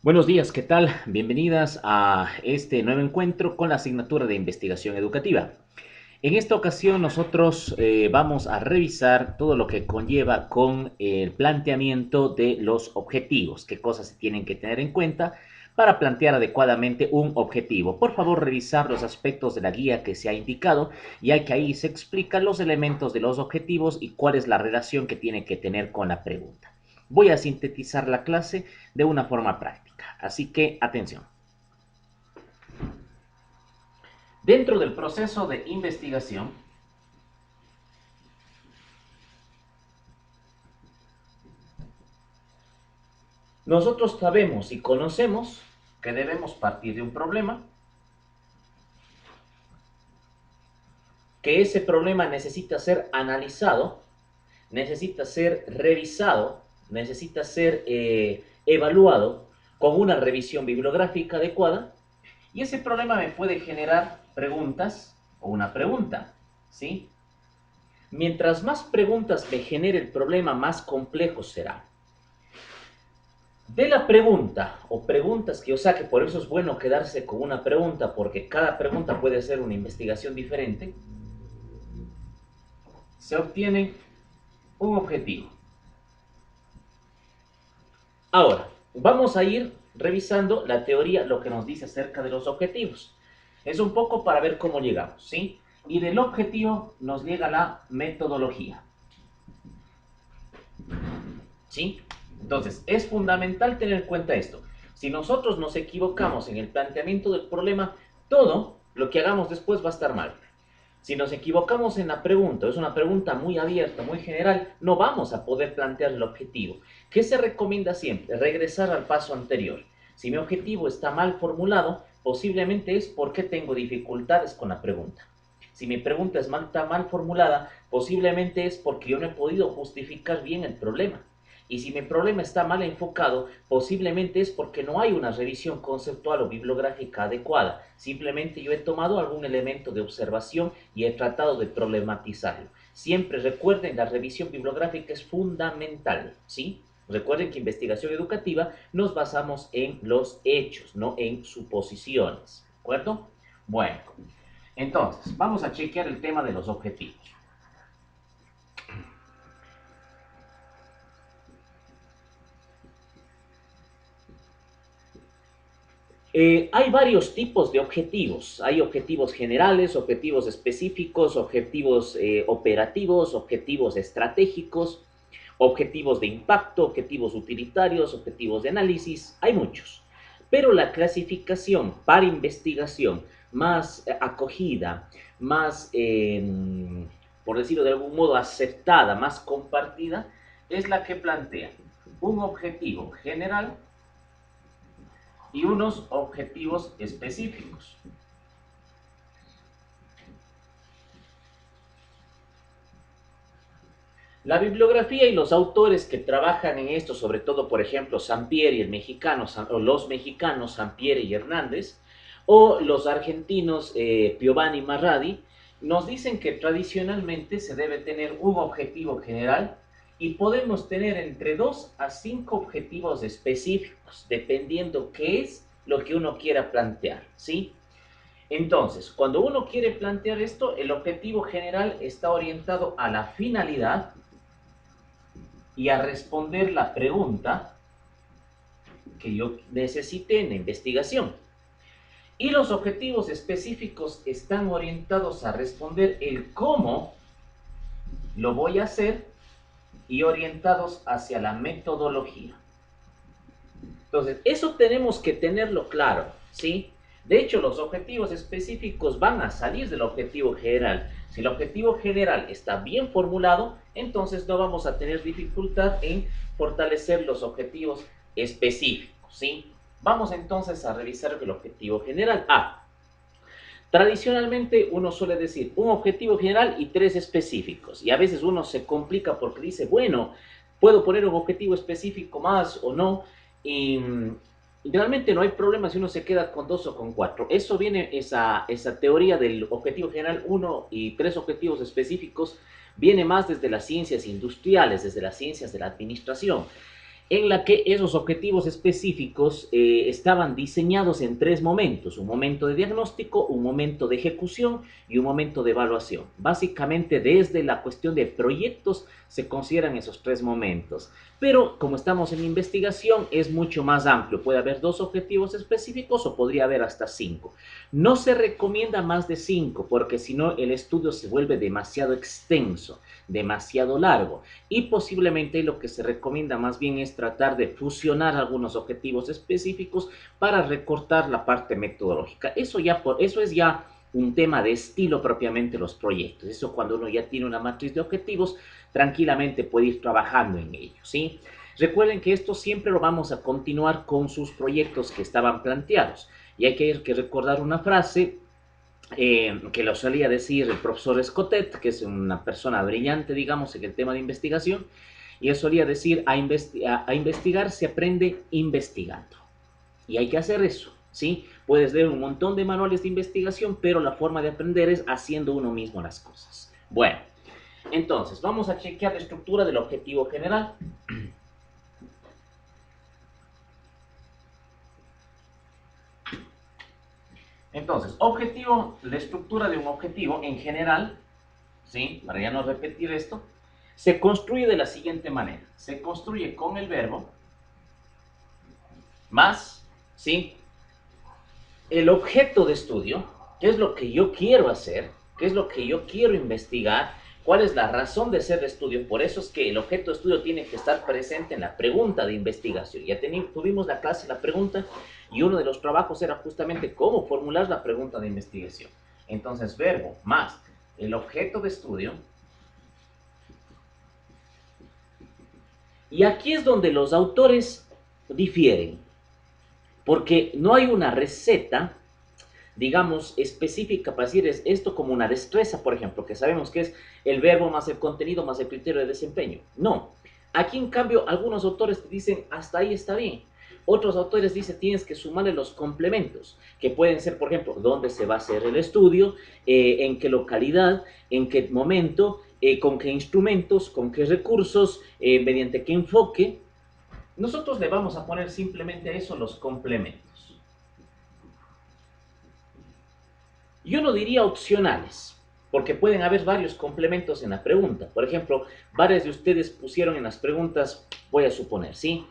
Buenos días, ¿qué tal? Bienvenidas a este nuevo encuentro con la asignatura de investigación educativa. En esta ocasión nosotros vamos a revisar todo lo que conlleva con el planteamiento de los objetivos, qué cosas se tienen que tener en cuenta para plantear adecuadamente un objetivo. Por favor, revisar los aspectos de la guía que se ha indicado, ya que ahí se explican los elementos de los objetivos y cuál es la relación que tiene que tener con la pregunta. Voy a sintetizar la clase de una forma práctica, así que atención. Dentro del proceso de investigación, nosotros sabemos y conocemos que debemos partir de un problema, que ese problema necesita ser analizado, necesita ser revisado, necesita ser evaluado con una revisión bibliográfica adecuada, y ese problema me puede generar preguntas o una pregunta, ¿sí? Mientras más preguntas me genere el problema, más complejo será. De la pregunta o preguntas que yo saque, por eso es bueno quedarse con una pregunta, porque cada pregunta puede ser una investigación diferente, se obtiene un objetivo. Ahora, vamos a ir revisando la teoría, lo que nos dice acerca de los objetivos. Es un poco para ver cómo llegamos, ¿sí? Y del objetivo nos llega la metodología, ¿sí? Entonces, es fundamental tener en cuenta esto. Si nosotros nos equivocamos en el planteamiento del problema, todo lo que hagamos después va a estar mal. Si nos equivocamos en la pregunta, es una pregunta muy abierta, muy general, no vamos a poder plantear el objetivo. ¿Qué se recomienda siempre? Regresar al paso anterior. Si mi objetivo está mal formulado, posiblemente es porque tengo dificultades con la pregunta. Si mi pregunta está mal formulada, posiblemente es porque yo no he podido justificar bien el problema. Y si mi problema está mal enfocado, posiblemente es porque no hay una revisión conceptual o bibliográfica adecuada. Simplemente yo he tomado algún elemento de observación y he tratado de problematizarlo. Siempre recuerden, la revisión bibliográfica es fundamental, ¿sí? Recuerden que investigación educativa nos basamos en los hechos, no en suposiciones, ¿de acuerdo? Bueno, entonces, vamos a chequear el tema de los objetivos. Hay varios tipos de objetivos. Hay objetivos generales, objetivos específicos, objetivos operativos, objetivos estratégicos, objetivos de impacto, objetivos utilitarios, objetivos de análisis. Hay muchos. Pero la clasificación para investigación más acogida, más, por decirlo de algún modo, aceptada, más compartida, es la que plantea un objetivo general y unos objetivos específicos. La bibliografía y los autores que trabajan en esto, sobre todo, por ejemplo, Sampieri, el mexicano, o los mexicanos Sampieri y Hernández, o los argentinos Piovani y Marradi, nos dicen que tradicionalmente se debe tener un objetivo general y podemos tener entre 2 a 5 objetivos específicos, dependiendo qué es lo que uno quiera plantear, ¿sí? Entonces, cuando uno quiere plantear esto, el objetivo general está orientado a la finalidad y a responder la pregunta que yo necesite en la investigación. Y los objetivos específicos están orientados a responder el cómo lo voy a hacer y orientados hacia la metodología. Entonces, eso tenemos que tenerlo claro, ¿sí? De hecho, los objetivos específicos van a salir del objetivo general. Si el objetivo general está bien formulado, entonces no vamos a tener dificultad en fortalecer los objetivos específicos, ¿sí? Vamos entonces a revisar el objetivo general. Tradicionalmente uno suele decir un objetivo general y 3 específicos. Y a veces uno se complica porque dice, bueno, puedo poner un objetivo específico más o no. Y realmente no hay problema si uno se queda con 2 o con 4. Eso viene, esa teoría del objetivo general uno y 3 objetivos específicos, viene más desde las ciencias industriales, desde las ciencias de la administración. en la que esos objetivos específicos estaban diseñados en tres momentos: un momento de diagnóstico, un momento de ejecución y un momento de evaluación. Básicamente, desde la cuestión de proyectos se consideran esos tres momentos, pero como estamos en investigación es mucho más amplio. Puede haber dos objetivos específicos o podría haber hasta cinco. No se recomienda más de cinco, porque si no el estudio se vuelve demasiado extenso, demasiado largo, y posiblemente lo que se recomienda más bien es tratar de fusionar algunos objetivos específicos para recortar la parte metodológica. Eso es ya un tema de estilo propiamente los proyectos. Eso, cuando uno ya tiene una matriz de objetivos, tranquilamente puede ir trabajando en ello, ¿sí? Recuerden que esto siempre lo vamos a continuar con sus proyectos que estaban planteados. Y hay que recordar una frase que lo solía decir el profesor Escotet, que es una persona brillante, digamos, en el tema de investigación, y él solía decir: a investigar se aprende investigando. Y hay que hacer eso, ¿sí? Puedes leer un montón de manuales de investigación, pero la forma de aprender es haciendo uno mismo las cosas. Bueno, entonces, vamos a chequear la estructura del objetivo general. Entonces, la estructura de un objetivo en general, ¿sí? Para ya no repetir esto, se construye de la siguiente manera. Se construye con el verbo más, ¿sí?, el objeto de estudio, qué es lo que yo quiero hacer, qué es lo que yo quiero investigar, cuál es la razón de ser de estudio. Por eso es que el objeto de estudio tiene que estar presente en la pregunta de investigación. Ya tuvimos la clase, la pregunta, y uno de los trabajos era justamente cómo formular la pregunta de investigación. Entonces, verbo más el objeto de estudio. Y aquí es donde los autores difieren, porque no hay una receta, digamos, específica para decir es esto como una destreza, por ejemplo, que sabemos que es el verbo más el contenido más el criterio de desempeño. No. Aquí, en cambio, algunos autores te dicen hasta ahí está bien. Otros autores dicen tienes que sumarle los complementos, que pueden ser, por ejemplo, dónde se va a hacer el estudio, en qué localidad, en qué momento, con qué instrumentos, con qué recursos, mediante qué enfoque. Nosotros le vamos a poner simplemente a eso los complementos. Yo no diría opcionales, porque pueden haber varios complementos en la pregunta. Por ejemplo, varios de ustedes pusieron en las preguntas, voy a suponer, ¿sí?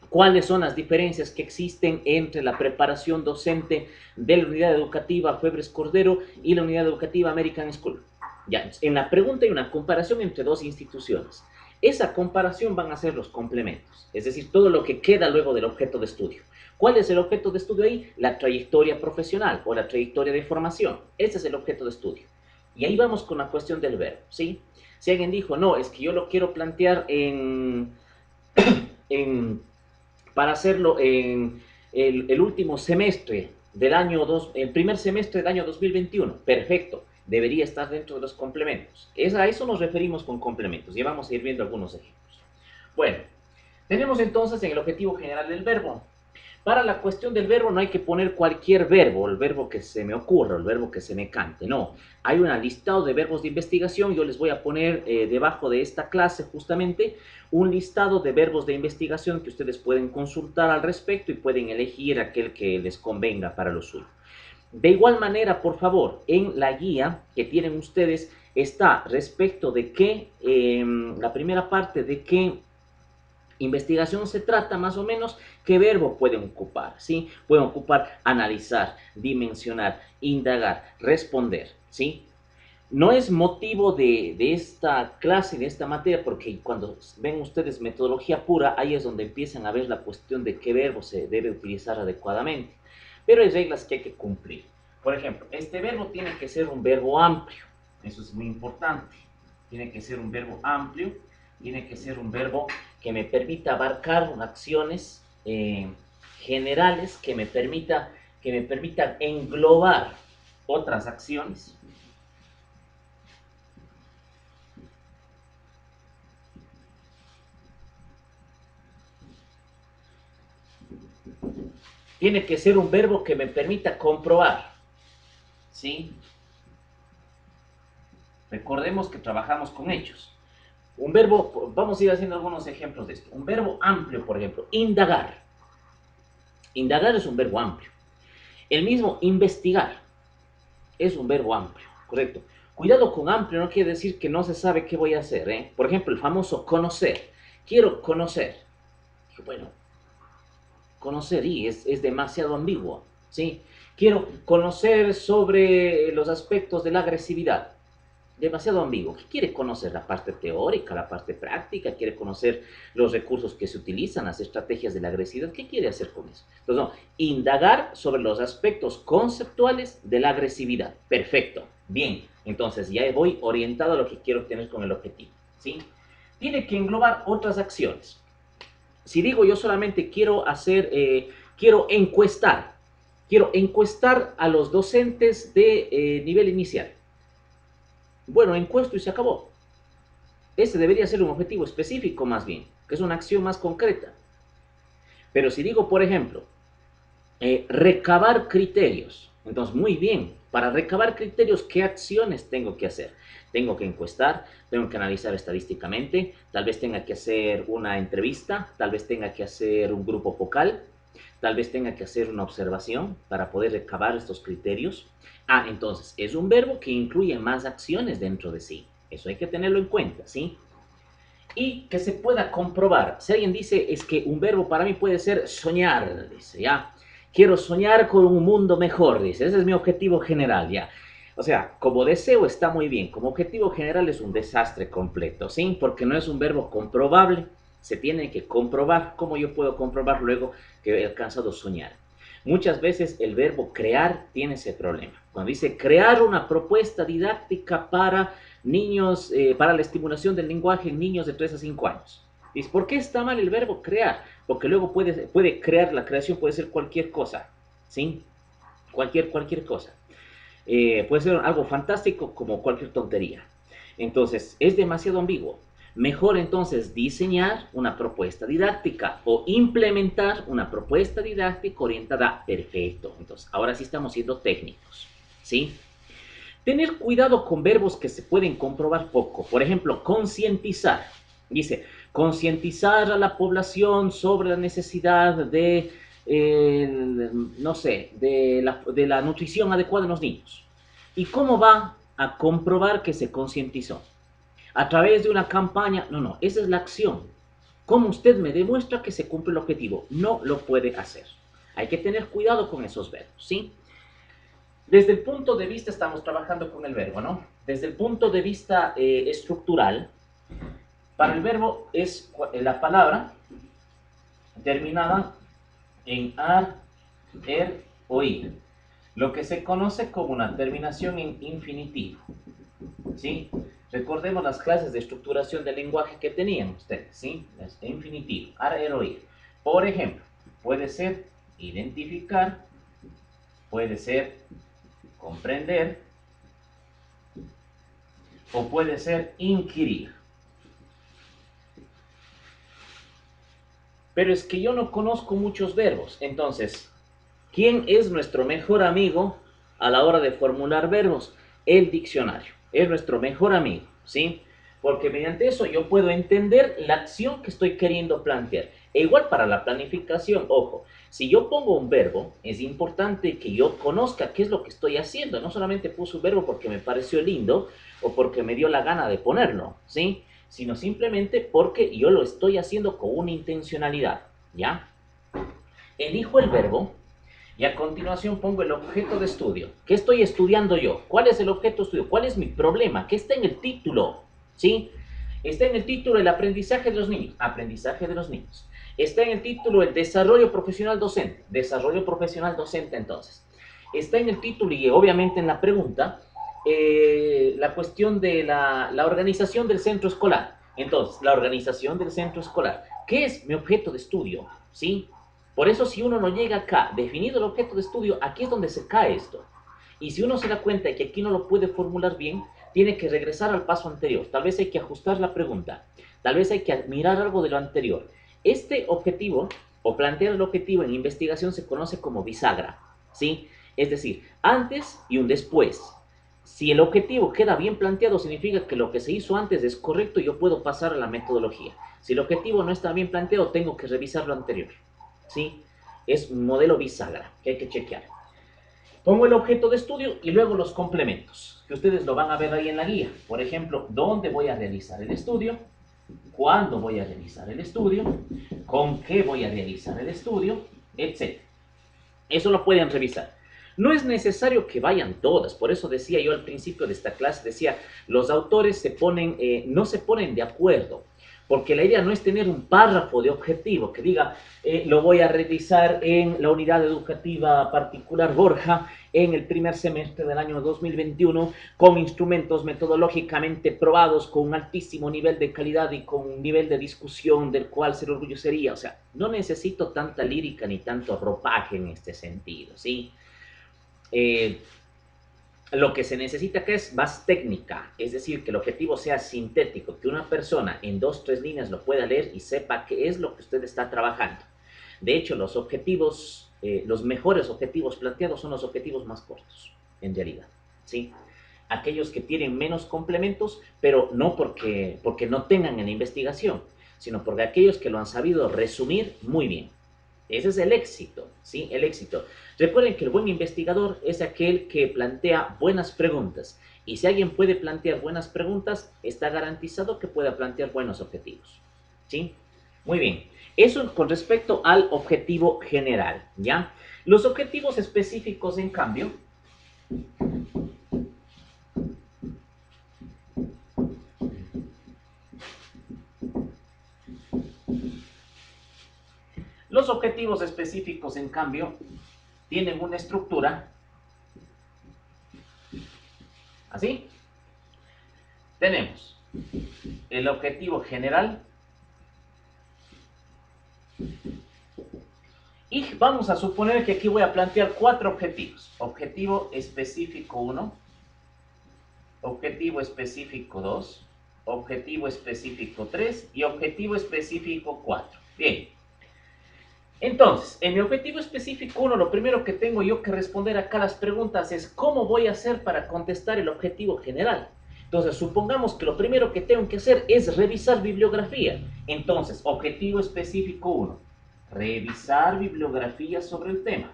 ¿Cuáles son las diferencias que existen entre la preparación docente de la unidad educativa Febres Cordero y la unidad educativa American School? Ya, en la pregunta hay una comparación entre dos instituciones. Esa comparación van a ser los complementos, es decir, todo lo que queda luego del objeto de estudio. ¿Cuál es el objeto de estudio ahí? La trayectoria profesional o la trayectoria de formación. Ese es el objeto de estudio. Y ahí vamos con la cuestión del verbo, ¿sí? Si alguien dijo, no, es que yo lo quiero plantear para hacerlo en el último semestre del el primer semestre del año 2021, perfecto, debería estar dentro de los complementos. A eso nos referimos con complementos, y vamos a ir viendo algunos ejemplos. Bueno, tenemos entonces en el objetivo general del verbo. Para la cuestión del verbo no hay que poner cualquier verbo, el verbo que se me ocurra, el verbo que se me cante, no. Hay un listado de verbos de investigación. Yo les voy a poner debajo de esta clase justamente un listado de verbos de investigación que ustedes pueden consultar al respecto y pueden elegir aquel que les convenga para lo suyo. De igual manera, por favor, en la guía que tienen ustedes está respecto de qué, la primera parte de qué investigación se trata, más o menos, qué verbo pueden ocupar, ¿sí? Pueden ocupar analizar, dimensionar, indagar, responder, ¿sí? No es motivo de esta clase, de esta materia, porque cuando ven ustedes metodología pura, ahí es donde empiezan a ver la cuestión de qué verbo se debe utilizar adecuadamente. Pero hay reglas que hay que cumplir. Por ejemplo, este verbo tiene que ser un verbo amplio. Eso es muy importante. Tiene que ser un verbo amplio, tiene que ser un verbo que me permita abarcar acciones generales, que me permitan englobar otras acciones. Tiene que ser un verbo que me permita comprobar, ¿sí? Recordemos que trabajamos con hechos. Un verbo, vamos a ir haciendo algunos ejemplos de esto. Un verbo amplio, por ejemplo, indagar. Indagar es un verbo amplio. El mismo investigar es un verbo amplio, correcto. Cuidado con amplio, no quiere decir que no se sabe qué voy a hacer, ¿eh? Por ejemplo, el famoso conocer. Quiero conocer. Bueno, conocer y es demasiado ambiguo, ¿sí? Quiero conocer sobre los aspectos de la agresividad. Demasiado ambiguo. ¿Qué quiere conocer? La parte teórica, la parte práctica, quiere conocer los recursos que se utilizan, las estrategias de la agresividad. ¿Qué quiere hacer con eso? Entonces, no, indagar sobre los aspectos conceptuales de la agresividad. Perfecto. Bien. Entonces, ya voy orientado a lo que quiero obtener con el objetivo, ¿sí? Tiene que englobar otras acciones. Si digo yo solamente quiero encuestar a los docentes de nivel inicial. Bueno, encuesto y se acabó. Ese debería ser un objetivo específico más bien, que es una acción más concreta. Pero si digo, por ejemplo, recabar criterios, entonces muy bien, para recabar criterios, ¿qué acciones tengo que hacer? Tengo que encuestar, tengo que analizar estadísticamente, tal vez tenga que hacer una entrevista, tal vez tenga que hacer un grupo focal, tal vez tenga que hacer una observación para poder recabar estos criterios. Entonces, es un verbo que incluye más acciones dentro de sí. Eso hay que tenerlo en cuenta, ¿sí? Y que se pueda comprobar. Si alguien dice, es que un verbo para mí puede ser soñar, dice, ya. Quiero soñar con un mundo mejor, dice. Ese es mi objetivo general, ya. O sea, como deseo está muy bien. Como objetivo general es un desastre completo, ¿sí? Porque no es un verbo comprobable. Se tiene que comprobar. ¿Cómo yo puedo comprobar luego que he alcanzado a soñar? Muchas veces el verbo crear tiene ese problema. Cuando dice crear una propuesta didáctica para niños, para la estimulación del lenguaje en niños de 3 a 5 años. Dice, ¿por qué está mal el verbo crear? Porque luego puede crear, la creación puede ser cualquier cosa, ¿sí? Cualquier cosa. Puede ser algo fantástico como cualquier tontería. Entonces, es demasiado ambiguo. Mejor entonces diseñar una propuesta didáctica o implementar una propuesta didáctica orientada. Perfecto. Entonces, ahora sí estamos siendo técnicos, ¿sí? Tener cuidado con verbos que se pueden comprobar poco. Por ejemplo, concientizar. Dice, concientizar a la población sobre la necesidad de, no sé, de la nutrición adecuada en los niños. ¿Y cómo va a comprobar que se concientizó? A través de una campaña. No, no, esa es la acción. ¿Cómo usted me demuestra que se cumple el objetivo? No lo puede hacer. Hay que tener cuidado con esos verbos, ¿sí? Desde el punto de vista, estamos trabajando con el verbo, ¿no? Desde el punto de vista estructural, para el verbo es la palabra terminada en ar, er o ir, lo que se conoce como una terminación en infinitivo, ¿sí? Recordemos las clases de estructuración del lenguaje que tenían ustedes, ¿sí? Es infinitivo, ar, er o ir. Por ejemplo, puede ser identificar, puede ser comprender, o puede ser inquirir. Pero es que yo no conozco muchos verbos. Entonces, ¿quién es nuestro mejor amigo a la hora de formular verbos? El diccionario. Es nuestro mejor amigo, ¿sí? Porque mediante eso yo puedo entender la acción que estoy queriendo plantear. E igual para la planificación, ojo, si yo pongo un verbo, es importante que yo conozca qué es lo que estoy haciendo. No solamente puse un verbo porque me pareció lindo o porque me dio la gana de ponerlo, ¿sí? Sino simplemente porque yo lo estoy haciendo con una intencionalidad, ¿ya? Elijo el verbo y a continuación pongo el objeto de estudio. ¿Qué estoy estudiando yo? ¿Cuál es el objeto de estudio? ¿Cuál es mi problema? ¿Qué está en el título? ¿Sí? Está en el título el aprendizaje de los niños. Aprendizaje de los niños. Está en el título el desarrollo profesional docente. Desarrollo profesional docente entonces. Está en el título y obviamente en la pregunta la cuestión de la organización del centro escolar. Entonces, la organización del centro escolar. ¿Qué es mi objeto de estudio? ¿Sí? Por eso si uno no llega acá, definido el objeto de estudio, aquí es donde se cae esto. Y si uno se da cuenta de que aquí no lo puede formular bien, tiene que regresar al paso anterior. Tal vez hay que ajustar la pregunta. Tal vez hay que mirar algo de lo anterior. Este objetivo, o plantear el objetivo en investigación, se conoce como bisagra, ¿sí? Es decir, antes y un después. Si el objetivo queda bien planteado, significa que lo que se hizo antes es correcto y yo puedo pasar a la metodología. Si el objetivo no está bien planteado, tengo que revisar lo anterior. ¿Sí? Es un modelo bisagra que hay que chequear. Pongo el objeto de estudio y luego los complementos, que ustedes lo van a ver ahí en la guía. Por ejemplo, ¿dónde voy a realizar el estudio? ¿Cuándo voy a realizar el estudio? ¿Con qué voy a realizar el estudio? Etcétera. Eso lo pueden revisar. No es necesario que vayan todas, por eso decía yo al principio de esta clase, decía, los autores no se ponen de acuerdo, porque la idea no es tener un párrafo de objetivo que diga, lo voy a realizar en la unidad educativa particular Borja en el primer semestre del año 2021 con instrumentos metodológicamente probados, con un altísimo nivel de calidad y con un nivel de discusión del cual ser orgullo sería. O sea, no necesito tanta lírica ni tanto ropaje en este sentido, ¿sí? Lo que se necesita que es más técnica, es decir, que el objetivo sea sintético, que una persona en 2, 3 líneas lo pueda leer y sepa qué es lo que usted está trabajando. De hecho, los objetivos, los mejores objetivos planteados son los objetivos más cortos, en realidad, ¿sí? Aquellos que tienen menos complementos, pero no porque no tengan en la investigación, sino porque aquellos que lo han sabido resumir muy bien. Ese es el éxito, ¿sí? El éxito. Recuerden que el buen investigador es aquel que plantea buenas preguntas. Y si alguien puede plantear buenas preguntas, está garantizado que pueda plantear buenos objetivos, ¿sí? Muy bien. Eso con respecto al objetivo general, ¿ya? Los objetivos específicos, en cambio, tienen una estructura así. Tenemos el objetivo general y vamos a suponer que aquí voy a plantear 4 objetivos. Objetivo específico 1, objetivo específico 2, objetivo específico 3 y objetivo específico 4. Bien. Entonces, en mi objetivo específico 1, lo primero que tengo yo que responder acá a las preguntas es ¿cómo voy a hacer para contestar el objetivo general? Entonces, supongamos que lo primero que tengo que hacer es revisar bibliografía. Entonces, objetivo específico 1, revisar bibliografía sobre el tema.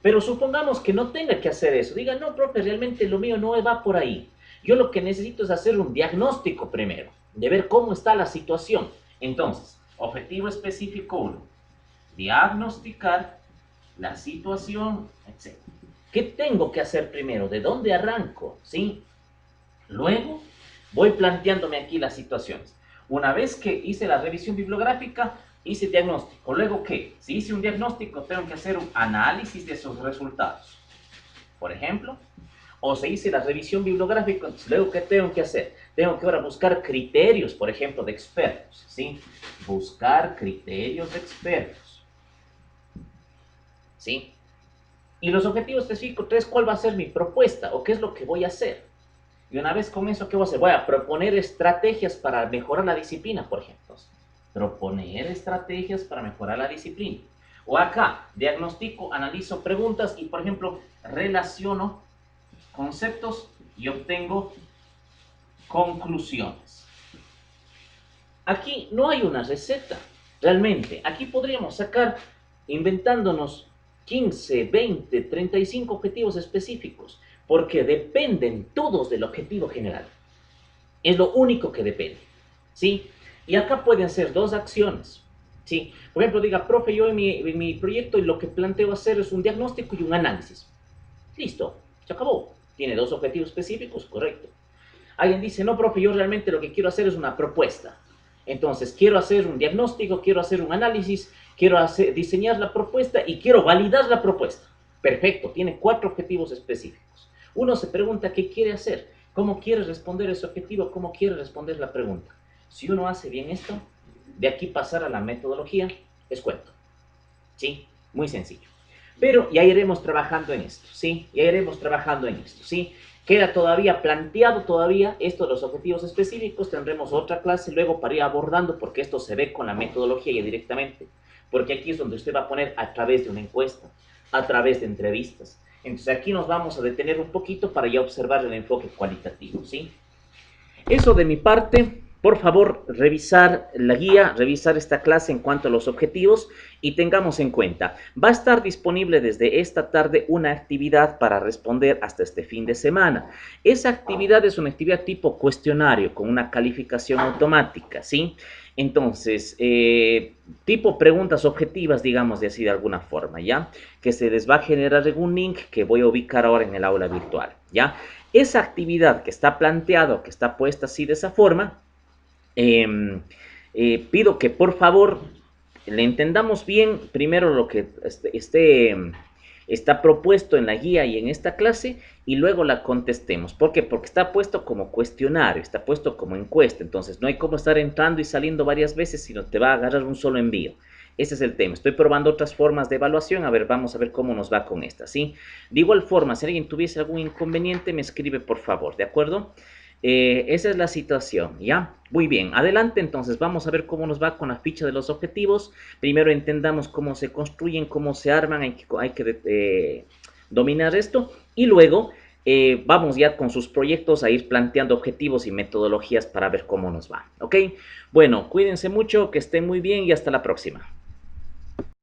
Pero supongamos que no tenga que hacer eso. Diga, no, profe, realmente lo mío no va por ahí. Yo lo que necesito es hacer un diagnóstico primero, de ver cómo está la situación. Entonces, objetivo específico 1, diagnosticar la situación, etc. ¿Qué tengo que hacer primero? ¿De dónde arranco? ¿Sí? Luego, voy planteándome aquí las situaciones. Una vez que hice la revisión bibliográfica, hice diagnóstico. Luego, ¿qué? Si hice un diagnóstico, tengo que hacer un análisis de esos resultados. Por ejemplo, o se hice la revisión bibliográfica, entonces, luego, ¿qué tengo que hacer? Tengo que ahora buscar criterios, por ejemplo, de expertos, ¿sí? Buscar criterios de expertos, ¿sí? Y los objetivos específicos 3, ¿cuál va a ser mi propuesta? ¿O qué es lo que voy a hacer? Y una vez con eso, ¿qué voy a hacer? Voy a proponer estrategias para mejorar la disciplina, por ejemplo. Proponer estrategias para mejorar la disciplina. O acá, diagnostico, analizo preguntas y, por ejemplo, relaciono conceptos y obtengo conclusiones. Aquí no hay una receta, realmente. Aquí podríamos sacar, inventándonos 15, 20, 35 objetivos específicos, porque dependen todos del objetivo general. Es lo único que depende, ¿sí? Y acá pueden ser 2 acciones, ¿sí? Por ejemplo, diga, profe, yo en mi proyecto lo que planteo hacer es un diagnóstico y un análisis. Listo, se acabó. Tiene 2 objetivos específicos, correcto. Alguien dice, no, profe, yo realmente lo que quiero hacer es una propuesta. Entonces, quiero hacer un diagnóstico, quiero hacer un análisis, quiero diseñar la propuesta y quiero validar la propuesta. Perfecto, tiene 4 objetivos específicos. Uno se pregunta qué quiere hacer, cómo quiere responder ese objetivo, cómo quiere responder la pregunta. Si uno hace bien esto, de aquí pasar a la metodología, es cuento. ¿Sí? Muy sencillo. Pero ya iremos trabajando en esto, ¿sí? Ya iremos trabajando en esto, ¿sí? Queda todavía planteado esto de los objetivos específicos, tendremos otra clase luego para ir abordando porque esto se ve con la metodología ya directamente, porque aquí es donde usted va a poner a través de una encuesta, a través de entrevistas. Entonces aquí nos vamos a detener un poquito para ya observar el enfoque cualitativo, ¿sí? Eso de mi parte, por favor, revisar la guía, revisar esta clase en cuanto a los objetivos y tengamos en cuenta, va a estar disponible desde esta tarde una actividad para responder hasta este fin de semana. Esa actividad es una actividad tipo cuestionario con una calificación automática, ¿sí? Entonces, tipo preguntas objetivas, digamos de así de alguna forma, ¿ya? Que se les va a generar en un link que voy a ubicar ahora en el aula virtual, ¿ya? Esa actividad que está planteado, que está puesta así de esa forma, pido que por favor le entendamos bien primero lo que está propuesto en la guía y en esta clase y luego la contestemos. ¿Por qué? Porque está puesto como cuestionario, está puesto como encuesta, entonces no hay como estar entrando y saliendo varias veces, sino te va a agarrar un solo envío. Ese es el tema. Estoy probando otras formas de evaluación. A ver, vamos a ver cómo nos va con esta, ¿sí? De igual forma, si alguien tuviese algún inconveniente, me escribe por favor, ¿de acuerdo? Esa es la situación, ¿ya? Muy bien, adelante entonces, vamos a ver cómo nos va con la ficha de los objetivos. Primero entendamos cómo se construyen, cómo se arman, hay que dominar esto. Y luego vamos ya con sus proyectos a ir planteando objetivos y metodologías para ver cómo nos va, ¿ok? Bueno, cuídense mucho, que estén muy bien y hasta la próxima.